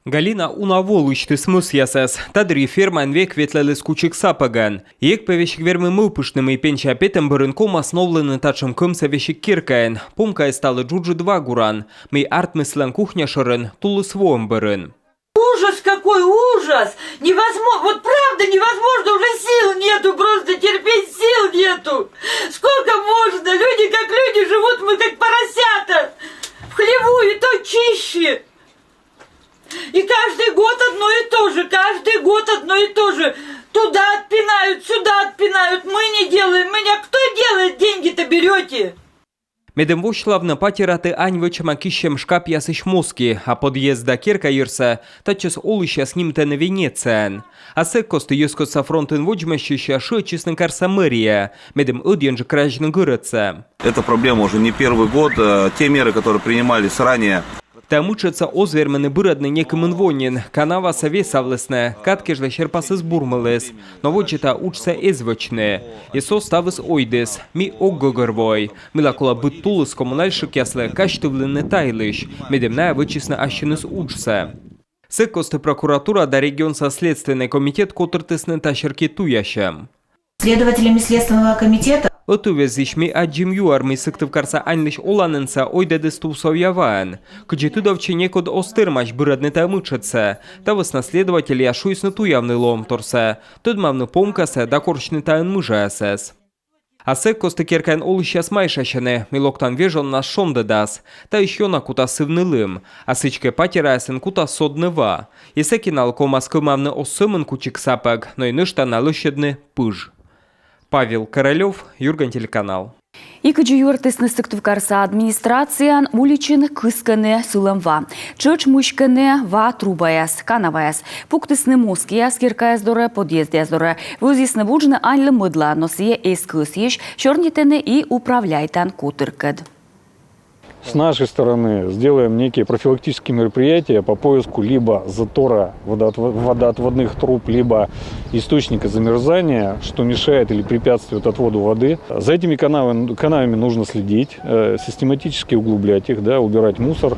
Галина унаволучты смус ясас, тадри ферман век ветлелес кучик сапаган. Ек повещик вермы мылпышным и пенча петем барынком основлены тачем кымса вещик киркаен. Помка стала джуджи 2 гуран. Мы артмыслен кухня шырын, тулы свом барын. Ужас какой, ужас! Невозможно, вот правда невозможно, уже сил нету, просто терпеть сил нету. Сколько можно? Люди как люди живут, мы как поросята. В хлеву и то чище. И каждый год одно и то же, каждый год одно и то же. Туда отпинают, сюда отпинают, мы не делаем, меня кто делает, деньги-то берете? Медем вошлавна патираты аньвычама кищем шкап ясыш моски, а подъезда кирка юрса, тачес олыща с ним-то на Венециан. А секкосты юскоса фронтен вожмащища шо честно карса мэрия, медем уден же кражны гырыца. Эта проблема уже не первый год, те меры, которые принимались ранее. Там учатся озвермены быродны неким инвонин, канава совесавлесне, катки ж лещерпасы сбурмалес, но вочета учатся эзвочне, и составыс ойдес, ми оггогорвой, милакула быттулыс коммунальшик ясле каштывлены тайлыш, медемная вычисна ащиныс учса. Секкосты прокуратура да регионса следственный комитет котыртысны тащерки туящам. Следователями Следственного комитета Отувезишми аджим юарми сыктывкарса анлиш оланынса ойдедыс тусовьяваан. Кычетудовче некод остырмаш быродны тамычатся. Тавыс наследователь яшуйсны туявны ломторса. Тодмавны помкаса да корчны таын мыжасас. А секкосты керкан олыщас майшащаны, милоктан вежон нас шомдадас, та еще на кута сывнылым, а сычке патерасен кута содныва. И секинал комаскымавны осымын кучик сапаг, но и нышта налыщедны пыж. Павел Королев, Юрган телеканал. Икыджи юртысны сыктывкарса администрациян уличын кысканы сылымва. Чöч мышканы ва трубаяс, канаваяс. Пуктысны москияс киркаяс доре, подъездяс доре. Вызисны вуджны анлы мыдла, но сие эскыс еш, чёрнитыны и управляйтан кутыркад. С нашей стороны сделаем некие профилактические мероприятия по поиску либо затора водоотводных труб, либо источника замерзания, что мешает или препятствует отводу воды. За этими канавами нужно следить, систематически углублять их, убирать мусор.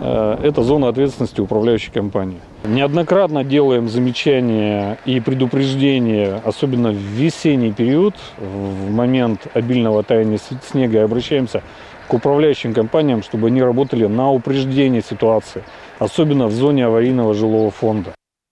Это зона ответственности управляющей компании. Неоднократно делаем замечания и предупреждения, особенно в весенний период, в момент обильного таяния снега, и обращаемся к управляющим компаниям, чтобы они работали на упреждение ситуации, особенно в зоне аварийного жилого фонда.